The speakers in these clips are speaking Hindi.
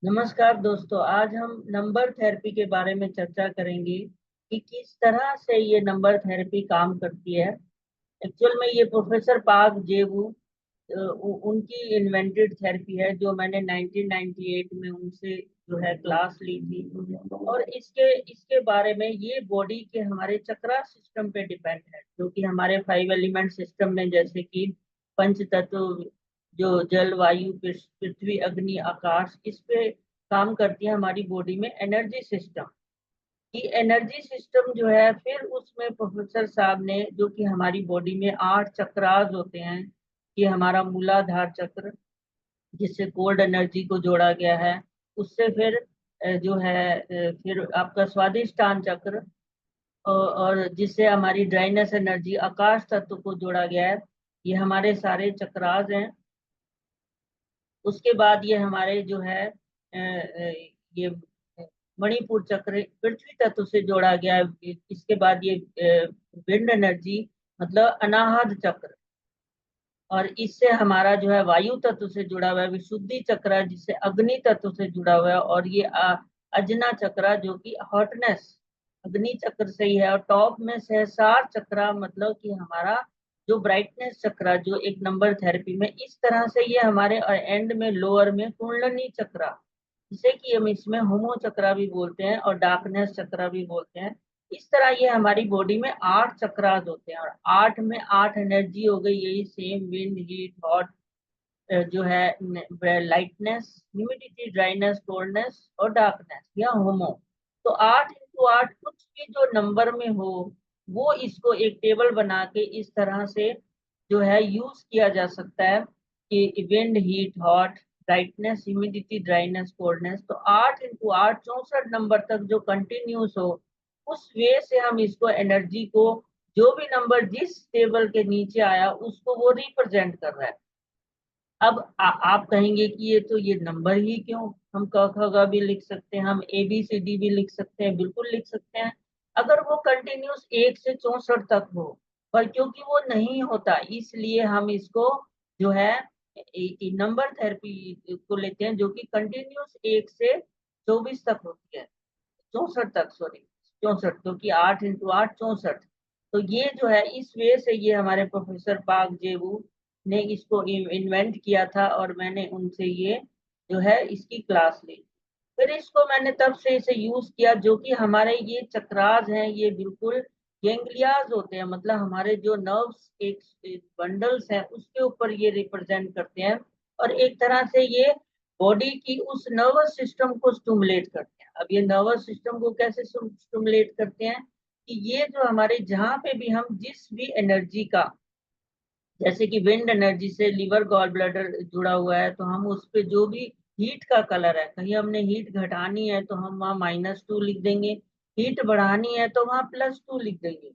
नमस्कार दोस्तों, आज हम नंबर थेरेपी के बारे में चर्चा करेंगे कि किस तरह से ये नंबर थेरेपी काम करती है। एक्चुअल में ये प्रोफेसर पार्क जेवू उनकी इन्वेंटेड थेरेपी है, जो मैंने 1998 में उनसे जो है क्लास ली थी। और इसके इसके बारे में ये बॉडी के हमारे चक्रा सिस्टम पे डिपेंड है, जो कि हमारे 5 एलिमेंट सिस्टम में, जैसे कि पंच तत्व जो जल वायु पृथ्वी अग्नि आकाश, इस पे काम करती है हमारी बॉडी में एनर्जी सिस्टम। कि एनर्जी सिस्टम जो है, फिर उसमें प्रोफेसर साहब ने, जो कि हमारी बॉडी में 8 चक्रास होते हैं, कि हमारा मूलाधार चक्र जिससे कोल्ड एनर्जी को जोड़ा गया है, उससे फिर जो है फिर आपका स्वादिष्टान चक्र, और जिससे हमारी ड्राइनेस एनर्जी आकाश तत्व को जोड़ा गया है। ये हमारे सारे चक्रास हैं। उसके बाद ये हमारे जो है ये मणिपुर चक्र पृथ्वी तत्व से जोड़ा गया है। इसके बाद ये विंड एनर्जी, मतलब अनाहत चक्र, और इससे हमारा जो है वायु तत्व से जुड़ा हुआ है विशुद्धि चक्र, जिससे अग्नि तत्व से जुड़ा हुआ है। और ये अजना चक्र, जो कि हॉटनेस अग्नि चक्र से ही है। और टॉप में सहस्रार चक्र, मतलब कि हमारा जो ब्राइटनेस चक्र, जो एक नंबर थेरेपी में इस तरह से ये हमारे, और एंड में लोअर में कुंडलिनी चक्र, जिसे कि हम इसमें होमो चक्र भी बोलते हैं और डार्कनेस चक्र भी बोलते हैं। इस तरह ये हमारी बॉडी में 8 चक्रास होते हैं, और 8 में 8 एनर्जी हो गई। यही सेम विंड हीट हॉट जो है, लाइटनेस ह्यूमिडिटी ड्राइनेस कोल्डनेस और डार्कनेस या होमो। तो 8 × 8 कुछ भी जो नंबर में हो, वो इसको एक टेबल बना के इस तरह से जो है यूज किया जा सकता है, कि wind heat hot brightness humidity dryness coldness. तो 8 × 8 64 नंबर तक जो कंटिन्यूस हो, उस वे से हम इसको एनर्जी को, जो भी नंबर जिस टेबल के नीचे आया उसको वो रिप्रेजेंट कर रहा है। अब आप कहेंगे कि ये नंबर ही क्यों, हम क ख ग भी लिख सकते हैं, हम ए बी सी डी भी लिख सकते हैं, बिल्कुल लिख सकते हैं, अगर वो कंटिन्यूस 1 से 64 तक हो। पर क्योंकि वो नहीं होता, इसलिए हम इसको जो है नंबर थेरेपी को लेते हैं, जो कि कंटिन्यूस 1 से 24 तक होती है, 64 तक, सॉरी 64, क्योंकि 8 × 8 64। तो ये जो है, इस वे से ये हमारे प्रोफेसर पार्क जेवू ने इसको इन्वेंट किया था, और मैंने उनसे ये जो है इसकी क्लास ली। फिर इसको मैंने तब से इसे यूज किया, जो कि हमारे ये चक्रास हैं, ये बिल्कुल गैंग्लियाज होते हैं, मतलब हमारे जो नर्व्स एक बंडल्स हैं उसके ऊपर ये रिप्रेजेंट करते हैं। और एक तरह से ये बॉडी की उस नर्वस सिस्टम को स्टिमुलेट करते हैं। अब ये नर्वस सिस्टम को कैसे स्टिमुलेट करते हैं, कि ये जो हमारे, जहाँ पे भी हम जिस भी एनर्जी का, जैसे कि विंड एनर्जी से लिवर गॉल ब्लैडर जुड़ा हुआ है, तो हम उस पे जो भी हीट का कलर है, कहीं हमने हीट घटानी है तो हम वहाँ -2 लिख देंगे, हीट बढ़ानी है तो वहाँ +2 लिख देंगे।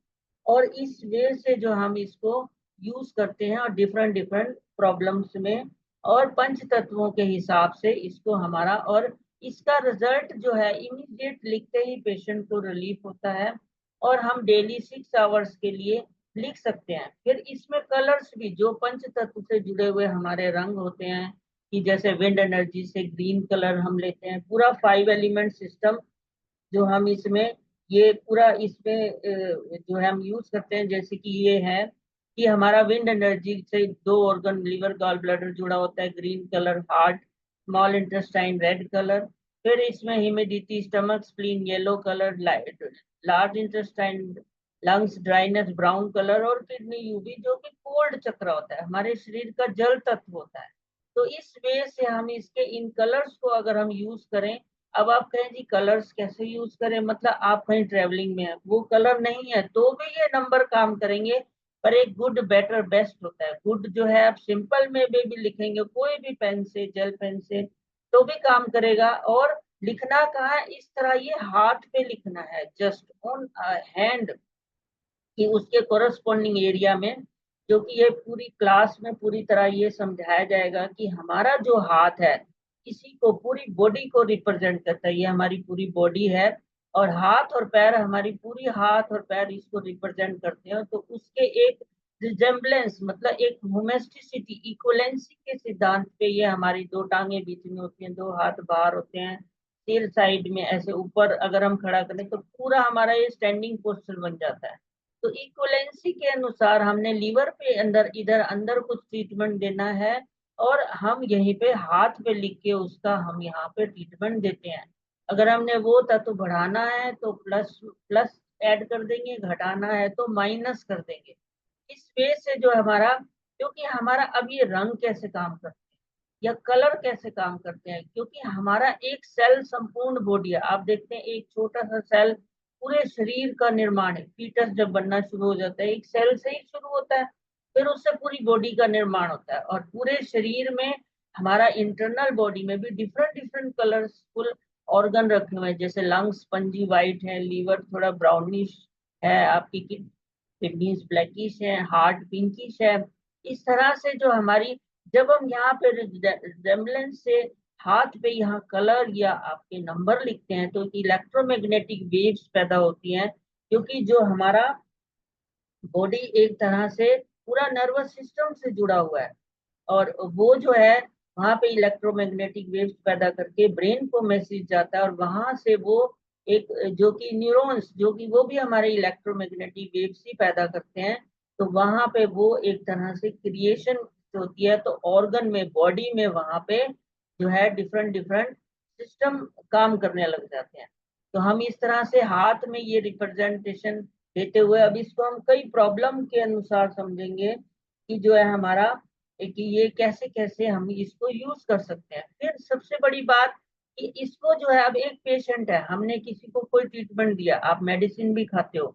और इस वे से जो हम इसको यूज करते हैं, और डिफरेंट डिफरेंट प्रॉब्लम्स में, और पंच तत्वों के हिसाब से इसको हमारा, और इसका रिजल्ट जो है इमीडिएट लिखते ही पेशेंट को रिलीफ होता है। और हम डेली 6 आवर्स के लिए लिख सकते हैं। फिर इसमें कलर्स भी, जो पंच तत्व से जुड़े हुए हमारे रंग होते हैं, कि जैसे विंड एनर्जी से ग्रीन कलर हम लेते हैं, पूरा 5 एलिमेंट सिस्टम जो हम इसमें, ये पूरा इसमें जो है हम यूज करते हैं। जैसे कि ये है कि हमारा विंड एनर्जी से 2 ऑर्गन लिवर गॉल ब्लैडर जुड़ा होता है, green colour heart, small intestine red colour. फिर इसमें humidity stomach spleen yellow colour, large intestine lungs dryness brown colour, और किडनी यूबी जो कि कोल्ड चक्र होता है, हमारे शरीर का जल तत्व होता है। तो इस वे से हम इसके इन कलर्स को अगर हम यूज करें। अब आप कहें जी कलर्स कैसे यूज करें, मतलब आप कहीं ट्रेवलिंग में है, वो कलर नहीं है तो भी ये नंबर काम करेंगे। पर एक गुड बेटर बेस्ट होता है। गुड जो है आप सिंपल में भी लिखेंगे, कोई भी पेन से, जेल पेन से, तो भी काम करेगा। और लिखना कहाँ है, इस तरह ये हाथ पे लिखना है, जस्ट ऑन हैंड, कि उसके कोरस्पॉन्डिंग एरिया में, जो कि ये पूरी क्लास में पूरी तरह ये समझाया जाएगा कि हमारा जो हाथ है, इसी को पूरी बॉडी को रिप्रेजेंट करता है। ये हमारी पूरी बॉडी है, और हाथ और पैर हमारी पूरी, हाथ और पैर इसको रिप्रेजेंट करते हैं। तो उसके एक रिजेम्बलेंस मतलब एक होमेस्टिसिटी, इक्वलेंसी के सिद्धांत पे ये हमारी दो टांगे बीच में होती हैं, दो हाथ बाहर होते हैं, सिर साइड में ऐसे ऊपर अगर हम खड़ा करें तो पूरा हमारा ये स्टैंडिंग पोस्चर बन जाता है। तो इक्वलेंसी के अनुसार हमने लीवर पे अंदर इधर अंदर कुछ ट्रीटमेंट देना है, और हम यहीं पे हाथ पे लिख के उसका हम यहाँ पे ट्रीटमेंट देते हैं। अगर हमने वो तत्व बढ़ाना है तो प्लस प्लस ऐड कर देंगे, घटाना है तो माइनस कर देंगे। इस वे से जो हमारा, क्योंकि हमारा अब ये रंग कैसे काम करते हैं या कलर कैसे काम करते हैं, क्योंकि हमारा एक सेल संपूर्ण बॉडी है। आप देखते हैं एक छोटा सा सेल पूरे शरीर का निर्माण है। फीटस जब बनना शुरू हो जाता है एक सेल से ही शुरू होता है, फिर उससे पूरी बॉडी का निर्माण होता है। और पूरे शरीर में हमारा इंटरनल बॉडी में भी डिफरेंट डिफरेंट कलरफुल ऑर्गन रखे हुए हैं, जैसे लंग्स स्पंजी वाइट है, लीवर थोड़ा ब्राउनिश है, आपकी किडनीज ब्लैकिश है, हार्ट पिंकिश है। इस तरह से जो हमारी, जब हम यहाँ पे रिजेम्बलेंस से हाथ पे यहाँ कलर या आपके नंबर लिखते हैं तो इलेक्ट्रोमैग्नेटिक वेव्स पैदा होती हैं, क्योंकि जो हमारा बॉडी एक तरह से पूरा नर्वस सिस्टम से जुड़ा हुआ है, और वो जो है वहां पे इलेक्ट्रोमैग्नेटिक वेव्स पैदा करके ब्रेन को मैसेज जाता है, और वहां से वो एक जो कि न्यूरॉन्स जो कि वो भी हमारे इलेक्ट्रोमैग्नेटिक वेव्स ही पैदा करते हैं। तो वहां पे वो एक तरह से क्रिएशन होती है, तो ऑर्गन में बॉडी में वहां पे जो है डिफरेंट डिफरेंट सिस्टम काम करने लग जाते हैं। तो हम इस तरह से हाथ में ये रिप्रेजेंटेशन देते हुए अब इसको हम कई प्रॉब्लम के अनुसार समझेंगे कि जो है हमारा कि ये कैसे कैसे हम इसको यूज कर सकते हैं। फिर सबसे बड़ी बात कि इसको जो है अब एक पेशेंट है, हमने किसी को कोई ट्रीटमेंट दिया, आप मेडिसिन भी खाते हो,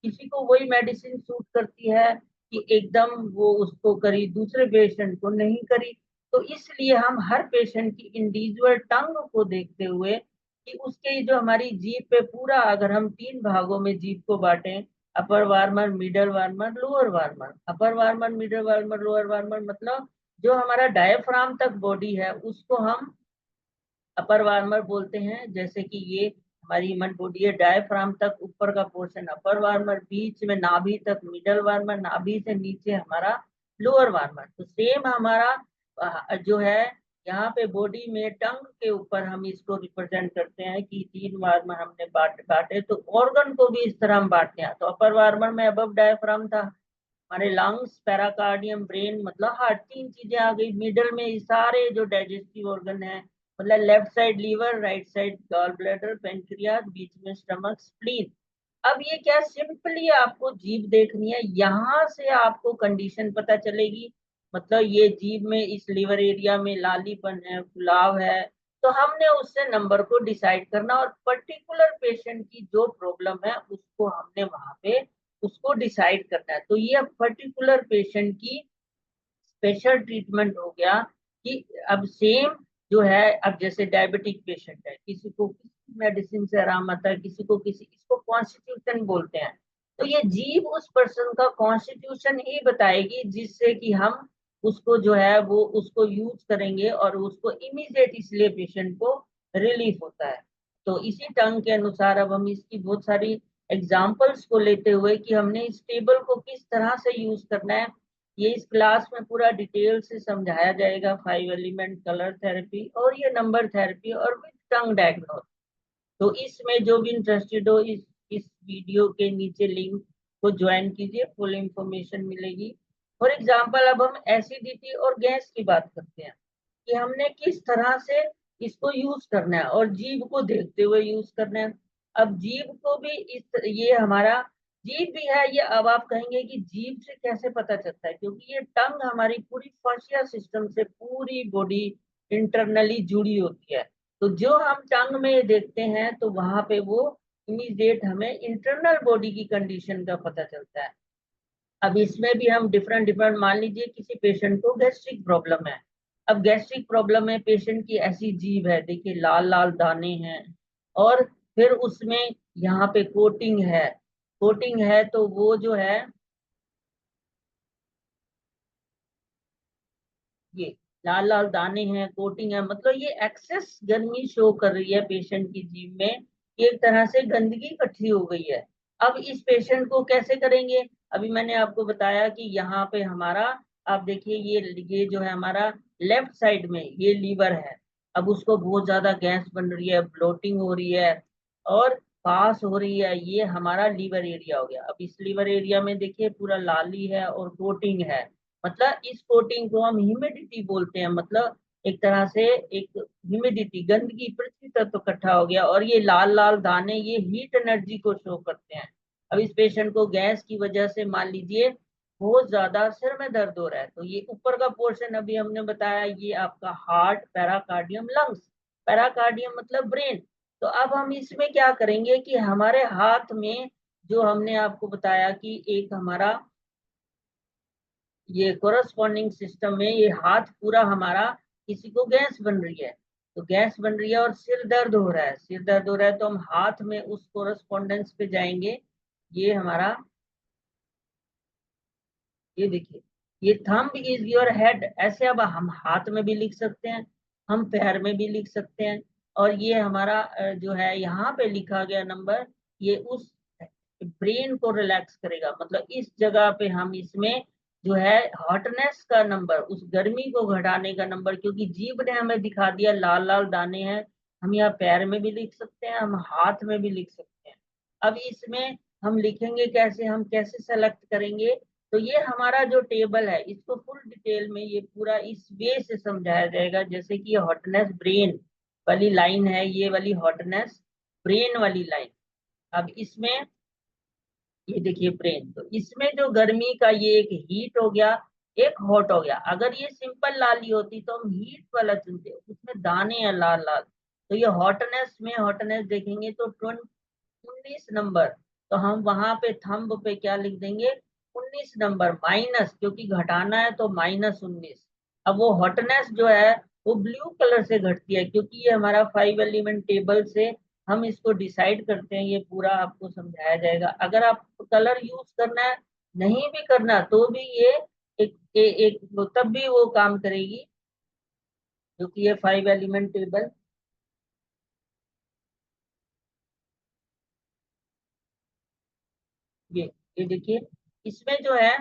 किसी को वही मेडिसिन सूट करती है कि एकदम वो उसको करी, दूसरे पेशेंट को नहीं करी। तो इसलिए हम हर पेशेंट की इंडिविजुअल टंग को देखते हुए कि उसके जो हमारी जीभ पे पूरा, अगर हम तीन भागों में जीभ को बांटें, upper warmer, middle warmer, lower warmer. Upper warmer, middle warmer, lower warmer मतलब जो हमारा डायफ्राम तक बॉडी है उसको हम अपर वार्मर बोलते हैं। जैसे कि ये हमारी ह्यूमन बॉडी है, डायफ्राम तक ऊपर का पोर्शन अपर वार्मर, बीच में नाभि तक मिडल वार्मर, नाभि से नीचे हमारा लोअर वार्मर। तो सेम हमारा जो है यहाँ पे बॉडी में टंग के ऊपर हम इसको रिप्रेजेंट करते हैं कि तीन वार्मर हमने बांटे, तो ऑर्गन को भी इस तरह हम बांटते हैं। तो अपर वार्मर में अबव डायफ्राम था, हमारे लंग्स, पैराकार्डियम, ब्रेन मतलब हार्ट, तीन चीजें आ गई। मिडल में ये सारे जो डाइजेस्टिव ऑर्गन है, मतलब left side liver, right side gall bladder, pancreas, बीच में स्टमक, स्प्लीन। अब ये क्या सिंपली आपको जीभ देखनी है, यहाँ से आपको कंडीशन पता चलेगी। मतलब ये जीभ में इस लीवर एरिया में लालीपन है, फुलाव है, तो हमने उससे नंबर को डिसाइड करना, और पर्टिकुलर पेशेंट की जो प्रॉब्लम है उसको हमने वहां पे उसको डिसाइड करना है। तो ये पर्टिकुलर पेशेंट की स्पेशल ट्रीटमेंट हो गया कि अब सेम जो है, अब जैसे डायबिटिक पेशेंट है, किसी को किसी मेडिसिन से आराम आता है, किसी को किसी, इसको कॉन्स्टिट्यूशन बोलते हैं। तो ये जीभ उस पर्सन का कॉन्स्टिट्यूशन ही बताएगी, जिससे कि हम उसको जो है वो उसको यूज करेंगे और उसको इमीडिएट इसलिए पेशेंट को रिलीफ होता है। तो इसी टंग के अनुसार अब हम इसकी बहुत सारी एग्जाम्पल्स को लेते हुए कि हमने इस टेबल को किस तरह से यूज करना है, ये इस क्लास में पूरा डिटेल से समझाया जाएगा। 5 एलिमेंट कलर थेरेपी और ये नंबर थेरेपी और विद टंग डायग्नोस। तो इसमें जो भी इंटरेस्टेड हो इस वीडियो के नीचे लिंक को ज्वाइन कीजिए, फुल इंफॉर्मेशन मिलेगी। फॉर एग्जाम्पल अब हम एसिडिटी और गैस की बात करते हैं कि हमने किस तरह से इसको यूज करना है और जीभ को देखते हुए यूज करना है। अब जीभ को भी इस, ये हमारा जीभ भी है ये। अब आप कहेंगे कि जीभ से कैसे पता चलता है, क्योंकि ये टंग हमारी पूरी फाशिया सिस्टम से पूरी बॉडी इंटरनली जुड़ी होती है। तो जो हम टंग में देखते हैं तो वहां पे वो इमीडिएट हमें इंटरनल बॉडी की कंडीशन का पता चलता है। अब इसमें भी हम डिफरेंट डिफरेंट, मान लीजिए किसी पेशेंट को गैस्ट्रिक प्रॉब्लम है। अब गैस्ट्रिक प्रॉब्लम में पेशेंट की ऐसी जीभ है, देखिए लाल लाल दाने हैं, और फिर उसमें यहाँ पे कोटिंग है, कोटिंग है तो वो जो है ये लाल लाल दाने हैं, कोटिंग है, मतलब ये एक्सेस गर्मी शो कर रही है पेशेंट की जीभ में, एक तरह से गंदगी इकट्ठी हो गई है। अब इस पेशेंट को कैसे करेंगे, अभी मैंने आपको बताया कि यहाँ पे हमारा, आप देखिए ये जो है हमारा लेफ्ट साइड में ये लीवर है। अब उसको बहुत ज्यादा गैस बन रही है, ब्लोटिंग हो रही है और पास हो रही है, ये हमारा लीवर एरिया हो गया। अब इस लीवर एरिया में देखिए पूरा लाली है और कोटिंग है, मतलब इस कोटिंग को हम ह्यूमिडिटी बोलते हैं। मतलब एक तरह से एक ह्यूमिडिटी, गंदगी, पृथ्वी तत्व इकट्ठा हो गया और ये लाल लाल दाने ये हीट एनर्जी को शो करते हैं। अब इस पेशेंट को गैस की वजह से मान लीजिए बहुत ज्यादा सिर में दर्द हो रहा है, तो ये ऊपर का पोर्शन अभी हमने बताया ये आपका हार्ट, पैराकार्डियम, लंग्स। पैराकार्डियम मतलब ब्रेन। तो अब हम इसमें क्या करेंगे कि हमारे हाथ में जो हमने आपको बताया कि एक हमारा ये कोरस्पॉन्डिंग सिस्टम में ये हाथ पूरा हमारा, किसी को गैस बन रही है तो गैस बन रही है और सिर दर्द हो रहा है, सिर दर्द हो रहा है तो हम हाथ में उस कोरस्पॉन्डेंस पे जाएंगे। ये हमारा, ये देखिए ये थंब इज योर हेड, ऐसे अब हम हाथ में भी लिख सकते हैं, हम पैर में भी लिख सकते हैं। और ये हमारा जो है यहाँ पे लिखा गया नंबर, ये उस ब्रेन को रिलैक्स करेगा। मतलब इस जगह पे हम इसमें जो है हॉटनेस का नंबर, उस गर्मी को घटाने का नंबर, क्योंकि जीभ ने हमें दिखा दिया लाल लाल दाने हैं, हम यहाँ पैर में भी लिख सकते हैं, हम हाथ में भी लिख सकते हैं। अब इसमें हम लिखेंगे कैसे, हम कैसे सेलेक्ट करेंगे? तो ये हमारा जो टेबल है इसको फुल डिटेल में ये पूरा इस वे से समझाया जाएगा, जैसे कि हॉटनेस ब्रेन वाली लाइन है, ये वाली हॉटनेस ब्रेन वाली लाइन। अब इसमें ये देखिए ब्रेन, तो इसमें जो गर्मी का ये एक हीट हो गया, एक हॉट हो गया। अगर ये सिंपल लाली होती तो हम हीट वाला चुनते, उसमें दाने हैं लाल लाल। तो ये हॉटनेस में, हॉटनेस देखेंगे तो 19 नंबर, तो हम वहां पे थंब पे क्या लिख देंगे, 19 नंबर माइनस, क्योंकि घटाना है तो -19। अब वो हॉटनेस जो है वो ब्लू कलर से घटती है, क्योंकि ये हमारा 5 एलिमेंट टेबल से हम इसको डिसाइड करते हैं। ये पूरा आपको समझाया जाएगा। अगर आप कलर यूज करना है, नहीं भी करना तो भी ये एक तब भी वो काम करेगी, क्योंकि ये 5 एलिमेंट टेबल। ये ये देखिए इसमें जो है,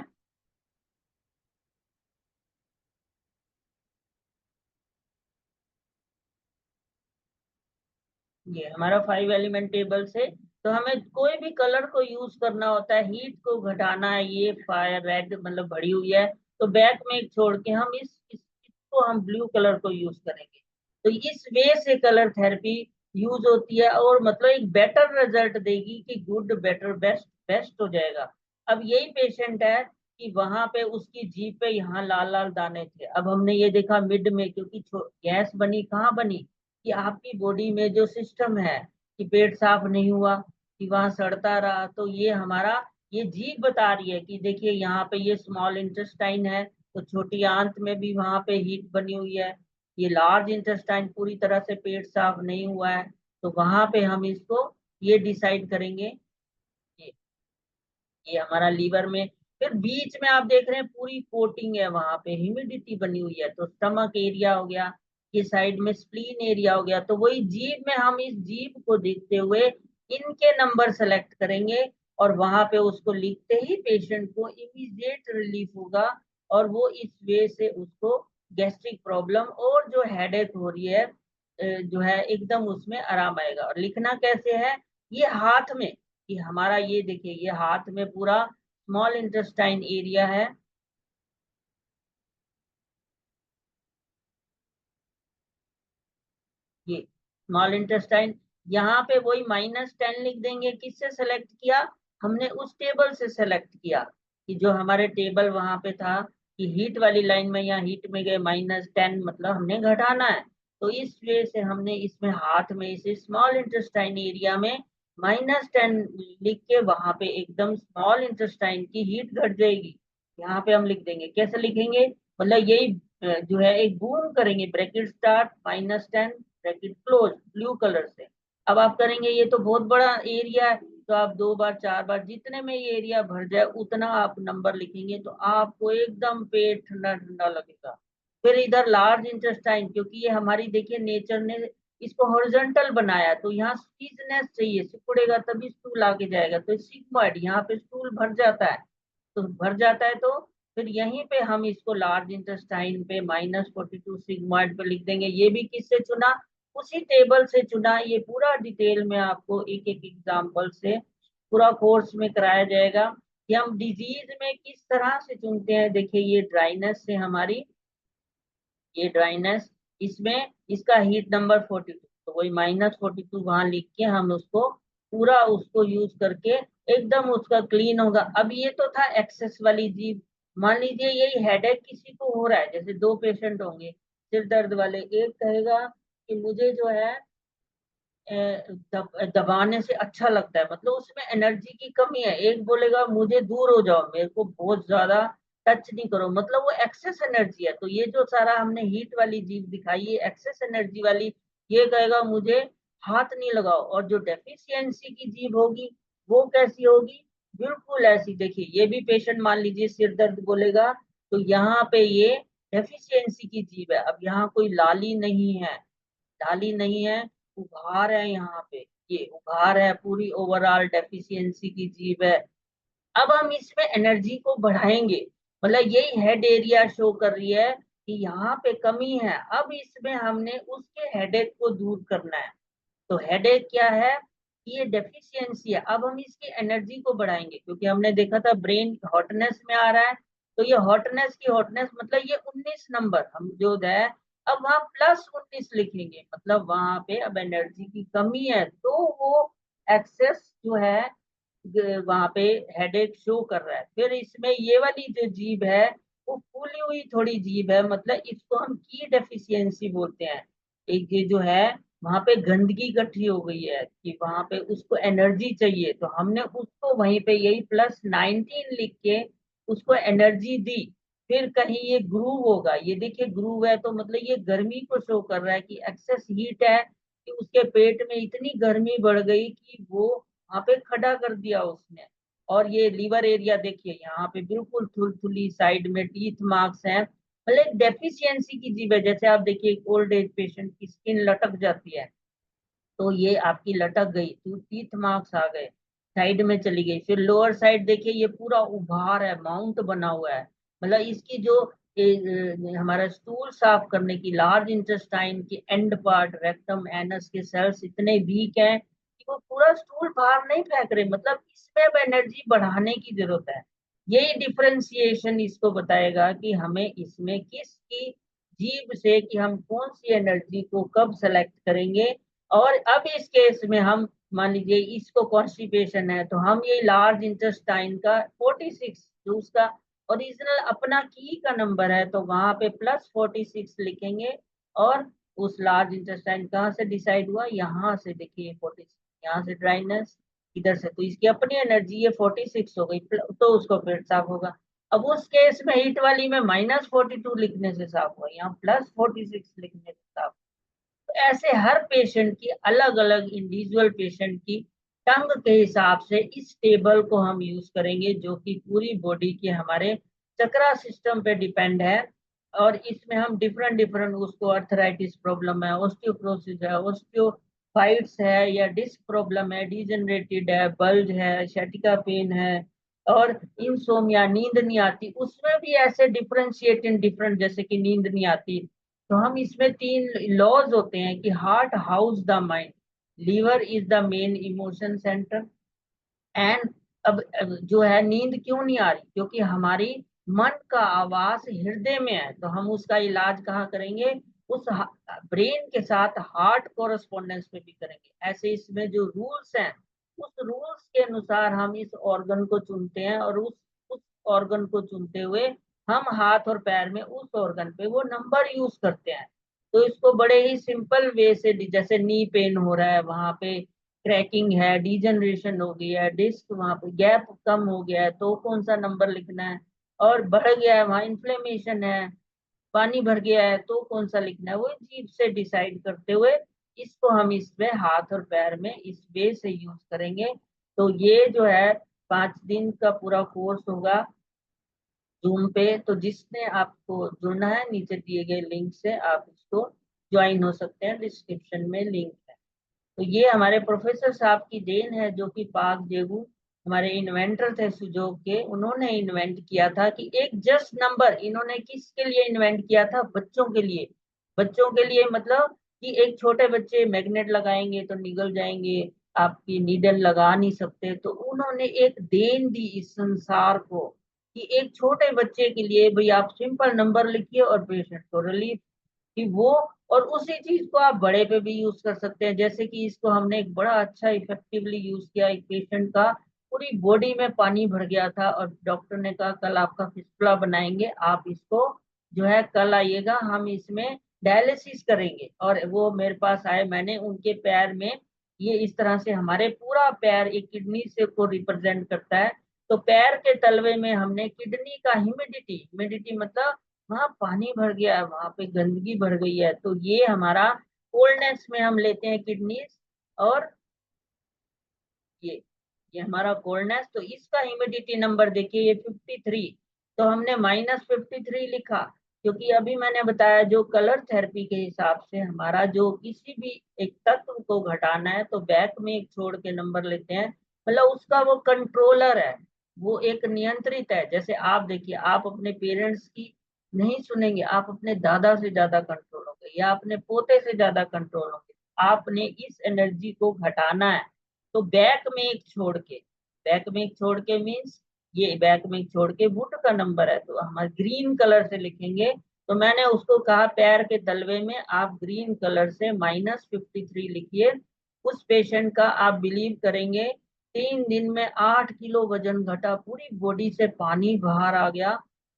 ये हमारा 5 एलिमेंट टेबल से, तो हमें कोई भी कलर को यूज करना होता है, हीट को घटाना है, ये फायर रेड मतलब बढ़ी हुई है, तो बैक में एक छोड़ के हम इसको हम ब्लू कलर को यूज करेंगे। तो इस वे से कलर थेरेपी यूज होती है और मतलब एक बेटर रिजल्ट देगी कि गुड, बेटर, बेस्ट, बेस्ट हो जाएगा। अब यही पेशेंट है कि वहां पे उसकी जीभ पे यहाँ लाल लाल दाने थे, अब हमने ये देखा मिड में, क्योंकि गैस बनी, कहाँ बनी कि आपकी बॉडी में जो सिस्टम है, कि पेट साफ नहीं हुआ, कि वहां सड़ता रहा, तो ये हमारा ये जीभ बता रही है कि देखिए यहाँ पे ये स्मॉल इंटेस्टाइन है, तो छोटी आंत में भी वहां पे हीट बनी हुई है। ये लार्ज इंटेस्टाइन पूरी तरह से पेट साफ नहीं हुआ है, तो वहां पे हम इसको ये डिसाइड करेंगे। ये ये हमारा लीवर में, फिर बीच में आप देख रहे हैं पूरी कोटिंग है, वहां पे ह्यूमिडिटी बनी हुई है, तो स्टमक एरिया हो गया, ये साइड में स्प्लीन एरिया हो गया। तो वही जीभ में हम इस जीभ को देखते हुए इनके नंबर सेलेक्ट करेंगे और वहां पे उसको लिखते ही पेशेंट को इमीडिएट रिलीफ होगा और वो इस वे से उसको गैस्ट्रिक प्रॉब्लम और जो हेडेक हो रही है जो है एकदम उसमें आराम आएगा। और लिखना कैसे है, ये हाथ में, कि हमारा ये देखिए ये हाथ में पूरा स्मॉल इंटेस्टाइन एरिया है। ये स्मॉल इंटेस्टाइन, यहाँ पे वही -10 लिख देंगे। किससे सेलेक्ट किया, हमने उस टेबल से सेलेक्ट किया, कि जो हमारे टेबल वहां पे था कि हीट वाली लाइन में, यहाँ हीट में गए -10, मतलब हमने घटाना है। तो इस वे से हमने इसमें हाथ में इसे स्मॉल इंटेस्टाइन एरिया में -10 लिख के वहां पे एकदम स्मॉल इंटेस्टाइन की हीट घट जाएगी, यहाँ पे हम लिख देंगे। कैसे लिखेंगे, मतलब यही जो है एक बूम करेंगे, bracket start -10 bracket close blue colour से। अब आप करेंगे, ये तो बहुत बड़ा एरिया है, तो आप 2 बार 4 बार जितने में ये एरिया भर जाए उतना आप नंबर लिखेंगे, तो आपको एकदम पेट ठंडा ठंडा लगेगा। फिर इधर लार्ज इंटेस्टाइन, क्योंकि ये हमारी देखिए नेचर ने इसको हॉरिजॉन्टल बनाया, तो यहाँ स्टिफनेस चाहिए, सिकुड़ेगा तभी स्टूल आगे जाएगा, तो सिग्मोइड यहाँ पे स्टूल भर जाता है। तो भर जाता है, तो फिर यहीं पे हम इसको लार्ज इंटेस्टाइन पे -42 सिग्मॉइड पे लिख देंगे। ये भी किससे चुना, उसी टेबल से चुना। ये पूरा डिटेल में आपको एक एक एग्जाम्पल से पूरा कोर्स में कराया जाएगा कि हम डिजीज में किस तरह से चुनते हैं। देखिए ये ड्राइनेस से हमारी, ये ड्राइनेस, इसमें इसका हीट नंबर 42, तो वही -42 वहां लिख के हम उसको पूरा उसको यूज करके एकदम उसका क्लीन होगा। अब ये तो था एक्सेस वाली जीभ। मान लीजिए यही हेडेक किसी को हो रहा है, जैसे दो पेशेंट होंगे सिर दर्द वाले, एक कहेगा कि मुझे जो है दबाने से अच्छा लगता है, मतलब उसमें एनर्जी की कमी है। एक बोलेगा मुझे दूर हो जाओ, मेरे को बहुत ज्यादा टच नहीं करो, मतलब वो एक्सेस एनर्जी है। तो ये जो सारा हमने हीट वाली जीभ दिखाई है एक्सेस एनर्जी वाली, ये कहेगा मुझे हाथ नहीं लगाओ। और जो डेफिशिएंसी की जीभ होगी वो कैसी होगी, बिल्कुल ऐसी। देखिए ये भी पेशेंट मान लीजिए सिर दर्द बोलेगा, तो यहाँ पे ये डेफिशिएंसी की जीभ है। अब यहाँ कोई लाली नहीं है, डाली नहीं है, उभार है यहाँ पे, ये उभार है, पूरी ओवरऑल डेफिशिएंसी की जीव है। अब हम इसमें एनर्जी को बढ़ाएंगे, मतलब यही हेड एरिया शो कर रही है कि यहाँ पे कमी है। अब इसमें हमने उसके हेडेक को दूर करना है। तो हेडेक क्या है, ये डेफिशिएंसी है। अब हम इसकी एनर्जी को बढ़ाएंगे, क्योंकि हमने देखा था ब्रेन हॉटनेस में आ रहा है, तो ये हॉटनेस की हॉटनेस मतलब ये 19 नंबर हम जो है, अब वहां +19 लिखेंगे, मतलब वहां पे अब एनर्जी की कमी है, तो वो एक्सेस जो है वहां पे हेडेक शो कर रहा है। फिर इसमें ये वाली जो जीभ है वो फूली हुई थोड़ी जीभ है, मतलब इसको हम की डेफिशिएंसी बोलते हैं। एक ये जो है वहां पे गंदगी इकट्ठी हो गई है कि वहां पे उसको एनर्जी चाहिए, तो हमने उसको वहीं पे यही +19 लिख के उसको एनर्जी दी। फिर कहीं ये ग्रूव होगा, ये देखिए ग्रूव है, तो मतलब ये गर्मी को शो कर रहा है कि एक्सेस हीट है, कि उसके पेट में इतनी गर्मी बढ़ गई कि वो वहां पे खड़ा कर दिया उसने। और ये लीवर एरिया देखिए यहाँ पे बिल्कुल थुलथुली, साइड में टीथ मार्क्स हैं, मतलब एक डेफिशिएंसी की जीभ है। जैसे आप देखिए ओल्ड एज पेशेंट की स्किन लटक जाती है, तो ये आपकी लटक गई, तो टीथ मार्क्स आ गए, साइड में चली गई। फिर लोअर साइड देखिए ये पूरा उभार है, माउंट बना हुआ है, मतलब इसकी जो हमारा स्टूल साफ करने की लार्ज इंटेस्टाइन की एंड पार्ट, रेक्टम एनस के सेल्स इतने वीक हैं कि वो पूरा स्टूल बाहर नहीं फेंक रहे, मतलब इसमें अब एनर्जी बढ़ाने की जरूरत है। यही डिफरेंशिएशन इसको बताएगा कि हमें इसमें किसकी जीभ से कि हम कौन सी एनर्जी को कब सेलेक्ट करेंगे। और अब इस केस में हम मान लीजिए इसको कॉन्स्टिपेशन है, तो हम ये लार्ज इंटेस्टाइन का 46 जो उसका ओरिजिनल अपना की का नंबर है, तो वहां पे +46 लिखेंगे। और उस लार्ज इंटेस्टाइन कहाँ से डिसाइड हुआ, यहाँ से देखिए 46, यहाँ से ड्राइनेस इधर से, तो इसकी अपनी एनर्जी ये 46 हो गई, तो उसको पेट साफ होगा। अब उस केस में हीट वाली में -42 लिखने से साफ हुआ, यहाँ +46 लिखने से साफ। ऐसे हर पेशेंट की अलग अलग इंडिविजुअल पेशेंट की टंग के हिसाब से इस टेबल को हम यूज करेंगे, जो कि पूरी बॉडी के हमारे चक्रा सिस्टम पे डिपेंड है। और इसमें हम डिफरेंट डिफरेंट उसको अर्थराइटिस प्रॉब्लम है, ऑस्टियोप्रोसिस है, ऑस्टियोफाइट्स है, या डिस्क प्रॉब्लम है, डिजेनरेटेड है, बल्ज है, शैटिका पेन है, और इंसोमिया नींद नहीं आती, उसमें भी ऐसे डिफरेंशिएट इन डिफरेंट, जैसे कि नींद नहीं आती, तो हम इसमें 3 लॉज होते हैं कि heart house the mind, liver is the main emotion centre, and अब जो है नींद क्यों नहीं आ रही, क्योंकि हमारी मन का आवास हृदय में है, तो हम उसका इलाज कहाँ करेंगे, उस ब्रेन के साथ हार्ट कोरस्पोंडेंस में भी करेंगे। ऐसे इसमें जो रूल्स हैं, उस रूल्स के अनुसार हम इस ऑर्गन को चुनते हैं, और उस ऑर्गन को चुनते हुए हम हाथ और पैर में उस ऑर्गन पे वो नंबर यूज करते हैं। तो इसको बड़े ही सिंपल वे से, जैसे नी पेन हो रहा है वहां पे क्रैकिंग है, डिजनरेशन हो गई है, डिस्क वहां पे गैप कम हो गया है, तो कौन सा नंबर लिखना है, और बढ़ गया है वहां इन्फ्लेमेशन है, पानी भर गया है, तो कौन सा लिखना है, वो जीभ से डिसाइड करते हुए इसको हम इसमें हाथ और पैर में इस वे से यूज करेंगे। तो ये जो है 5 दिन का पूरा कोर्स होगा जूम पे, तो जिसने आपको जुड़ना है नीचे दिए गए लिंक से आप इसको ज्वाइन हो सकते हैं, डिस्क्रिप्शन में लिंक है। तो ये हमारे प्रोफेसर साहब की देन है, जो कि पाक जेगू हमारे इन्वेंटर थे सुजोक के, उन्होंने इन्वेंट किया था कि एक जस्ट नंबर, इन्होंने किसके लिए इन्वेंट किया था? बच्चों के लिए। बच्चों के लिए मतलब कि एक छोटे बच्चे मैग्नेट लगाएंगे तो निगल जाएंगे, आपकी नीडल लगा नहीं सकते, तो उन्होंने एक देन दी इस संसार को कि एक छोटे बच्चे के लिए भाई आप सिंपल नंबर लिखिए और पेशेंट को रिलीफ कि वो, और उसी चीज को आप बड़े पे भी यूज कर सकते हैं। जैसे कि इसको हमने एक बड़ा अच्छा इफेक्टिवली यूज किया, एक पेशेंट का पूरी बॉडी में पानी भर गया था और डॉक्टर ने कहा कल आपका फिस्टुला बनाएंगे, आप इसको जो है कल आइएगा, हम इसमें डायलिसिस करेंगे। और वो मेरे पास आए, मैंने उनके पैर में, ये इस तरह से हमारे पूरा पैर एक किडनी से को रिप्रेजेंट करता है, तो पैर के तलवे में हमने किडनी का ह्यूमिडिटी, ह्यूमिडिटी मतलब वहां पानी भर गया है, वहां पे गंदगी भर गई है, तो ये हमारा कोल्डनेस में हम लेते हैं किडनीज, और ये ये हमारा कोल्डनेस, तो इसका ह्यूमिडिटी नंबर देखिए ये 53, तो हमने -53 लिखा, क्योंकि अभी मैंने बताया जो कलर थेरेपी के हिसाब से हमारा जो किसी भी एक तत्व को घटाना है तो बैक में एक छोड़ के नंबर लेते हैं, मतलब उसका वो कंट्रोलर है, वो एक नियंत्रित है। जैसे आप देखिए, आप अपने पेरेंट्स की नहीं सुनेंगे, आप अपने दादा से ज्यादा कंट्रोल होंगे या अपने पोते से ज्यादा कंट्रोल होंगे, आपने इस एनर्जी को घटाना है। तो बैक में एक छोड़ के, बैक में एक छोड़ के मीन्स ये बैक में एक छोड़ के वुड का नंबर है, तो हम ग्रीन कलर से लिखेंगे। तो मैंने उसको कहा पैर के तलवे में आप ग्रीन कलर से -53 लिखिए। उस पेशेंट का आप बिलीव करेंगे 3 दिन में 8 किलो वजन घटा, पूरी बॉडी से पानी बाहर आ गया,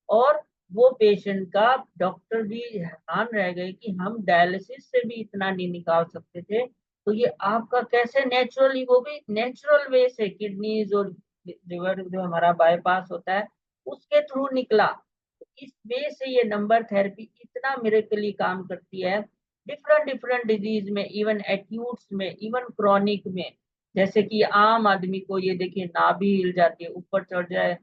और वो पेशेंट का डॉक्टर भी हैरान रह गए कि हम डायलिसिस से भी इतना नहीं निकाल सकते थे, तो ये आपका कैसे नेचुरली, वो भी नेचुरल वे से किडनीज और लिवर जो हमारा बाईपास होता है उसके थ्रू निकला। तो इस वे से ये नंबर थेरेपी इतना मिरेकली काम करती है डिफरेंट डिफरेंट डिजीज में, इवन एक्यूट्स में, इवन क्रॉनिक में। जैसे कि आम आदमी को ये देखिए नाभि हिल जाती है, ऊपर चढ़ जाए,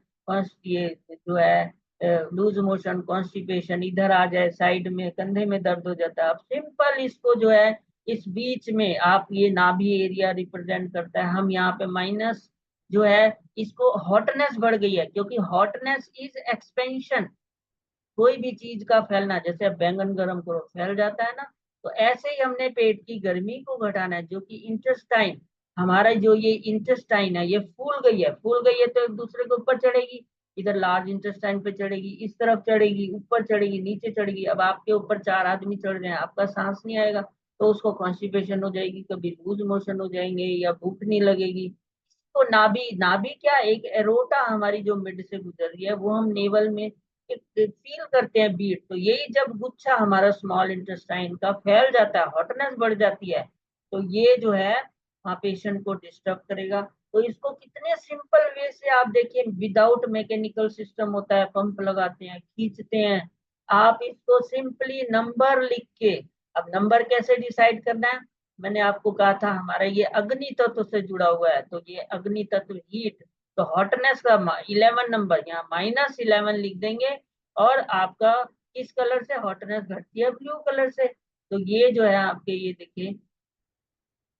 ये जो है लूज मोशन, कॉन्स्टिपेशन, इधर आ जाए, साइड में कंधे में दर्द हो जाता है। अब सिंपल इसको जो है इस बीच में आप, ये नाभि एरिया रिप्रेजेंट करता है, हम यहाँ पे माइनस जो है इसको, हॉटनेस बढ़ गई है, क्योंकि हॉटनेस इज एक्सपेंशन, कोई भी चीज का फैलना, जैसे अब बैंगन गर्म करो फैल जाता है ना, तो ऐसे ही हमने पेट की गर्मी को घटाना है, जो कि इंटेस्टाइन, हमारा जो ये इंटेस्टाइन है ये फूल गई है, फूल गई है तो एक दूसरे के ऊपर चढ़ेगी, इधर लार्ज इंटेस्टाइन पे चढ़ेगी, इस तरफ चढ़ेगी, ऊपर चढ़ेगी, नीचे चढ़ेगी। अब आपके ऊपर 4 आदमी चढ़ जाए, आपका सांस नहीं आएगा, तो उसको कॉन्स्टिपेशन हो जाएगी, कभी लूज मोशन हो जाएंगे या भूख नहीं लगेगी। तो नाभि, नाभि क्या, एक एरोटा हमारी जो मिड से गुजर रही है, वो हम नेवल में फील करते हैं बीट, तो यही जब गुच्छा हमारा स्मॉल इंटेस्टाइन का फैल जाता है, हॉटनेस बढ़ जाती है, तो ये जो है वहाँ पेशेंट को डिस्टर्ब करेगा। तो इसको कितने सिंपल वे से आप देखिए, विदाउट मैकेनिकल सिस्टम होता है, पंप लगाते हैं, खींचते हैं, आप इसको सिंपली नंबर लिख के, अब नंबर कैसे डिसाइड करना है, मैंने आपको कहा था हमारा ये अग्नि तत्व से जुड़ा हुआ है, तो ये अग्नि तत्व हीट, तो हॉटनेस का 11 नंबर, यहाँ -11 लिख देंगे, और आपका किस कलर से हॉटनेस घटती है? ब्लू कलर से। तो ये जो है आपके, ये देखिए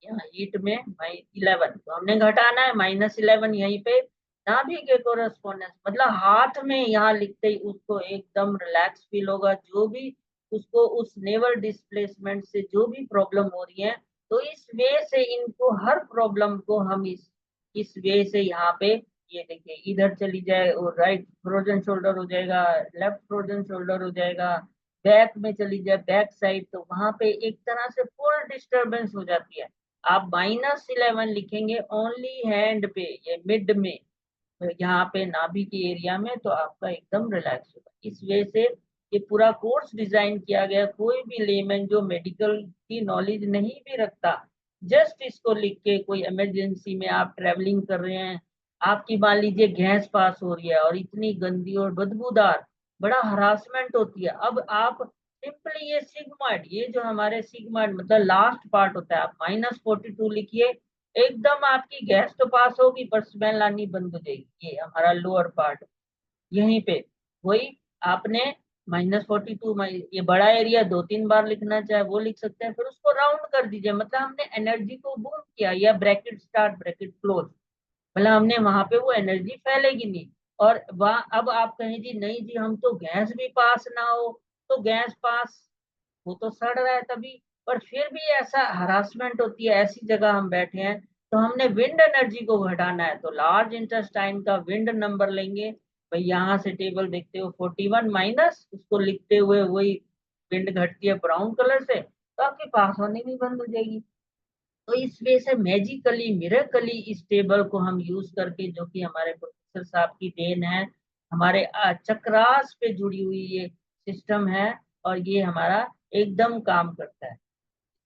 यहाँ हीट में 11, तो हमने घटाना है -11 यहीं पे। नाभि के कोरस्पोंडेंस मतलब हाथ में यहाँ लिखते ही उसको एकदम रिलैक्स फील होगा, जो भी उसको उस नेवल डिस्प्लेसमेंट से जो भी प्रॉब्लम हो रही है, तो इस वे से इनको हर प्रॉब्लम को हम इस वे से यहाँ पे, ये देखिए इधर चली जाए और राइट फ्रोजन शोल्डर हो जाएगा, लेफ्ट फ्रोजन शोल्डर हो जाएगा, बैक में चली जाए बैक साइड, तो वहां पे एक तरह से फुल डिस्टरबेंस हो जाती है। आप -11 लिखेंगे ओनली हैंड पे, ये मिड में, यहाँ पे नाभि के एरिया में, तो आपका एकदम रिलैक्स होगा। इस वजह से ये पूरा कोर्स डिजाइन किया गया, कोई भी लेमैन जो मेडिकल की नॉलेज नहीं भी रखता, जस्ट इसको लिख के, कोई इमरजेंसी में आप ट्रेवलिंग कर रहे हैं, आपकी मान लीजिए गैस पास हो रही है और इतनी गंदी और बदबूदार, बड़ा हरासमेंट होती है, अब आप सिंपली ये सिग्माइड, ये जो हमारे सिग्माइड मतलब लास्ट पार्ट होता है, आप -42 लिखिए, एकदम आपकी गैस तो पास होगी पर स्मेल आनी बंद हो जाएगी। ये हमारा लोअर पार्ट यहीं पे, वही आपने -42, ये बड़ा एरिया 2-3 बार लिखना चाहे वो लिख सकते हैं, फिर उसको राउंड कर दीजिए, मतलब हमने एनर्जी को बूम किया, या ब्रैकेट स्टार्ट ब्रैकेट क्लोज, मतलब हमने वहां पे वो एनर्जी फैलेगी नहीं। और वहाँ अब आप कहें जी नहीं जी हम तो गैस भी पास ना हो, तो गैस पास, वो तो सड़ रहा है तभी। पर फिर भी ऐसा हरासमेंट होती है, ऐसी जगह हम बैठे हैं, तो हमने विंड एनर्जी को घटाना है, तो लार्ज इंटेस्टाइन का विंड नंबर लेंगे। भाई यहाँ से टेबल देखते हो 41 माइनस, उसको लिखते हुए वही विंड घटती है ब्राउन कलर से, तो आपकी पास होनी भी बंद हो जाएगी। तो इस वे से मैजिकली मिरेकली इस टेबल को हम यूज करके, जो कि हमारे प्रोफेसर साहब की देन है, हमारे चक्रास पे जुड़ी हुई ये सिस्टम है, और ये हमारा एकदम काम करता है।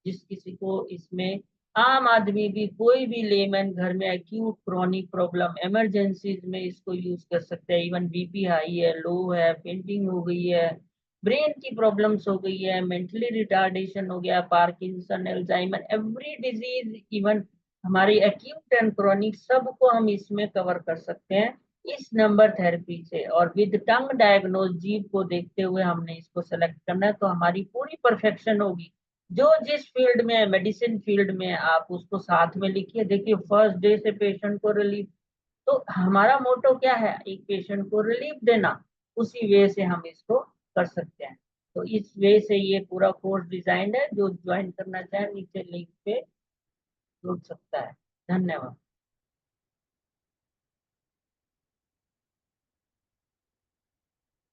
जिस किसी को इसमें, आम आदमी भी, कोई भी लेमैन घर में एक्यूट क्रॉनिक प्रॉब्लम इमरजेंसीज में इसको यूज कर सकते हैं। इवन बीपी हाई है, लो है, फेंटिंग हो गई है, ब्रेन की प्रॉब्लम्स हो गई है, मेंटली रिटार्डेशन हो गया, Parkinson, Alzheimer, every disease, even हमारी एक्यूट एंड क्रॉनिक, सबको हम इसमें कवर कर सकते हैं इस नंबर थेरेपी से। और विद टंग डायग्नोज, जीव को देखते हुए हमने इसको सेलेक्ट करना है, तो हमारी पूरी परफेक्शन होगी। जो जिस फील्ड में है, मेडिसिन फील्ड में आप उसको साथ में लिखिए। देखिए फर्स्ट डे से पेशेंट को रिलीफ, तो हमारा मोटो क्या है, एक पेशेंट को रिलीफ देना, उसी वे से हम इसको कर सकते हैं। तो इस वे से ये पूरा कोर्स डिजाइन है, जो ज्वाइन करना चाहे नीचे लिंक पे जुड़ सकता है। धन्यवाद।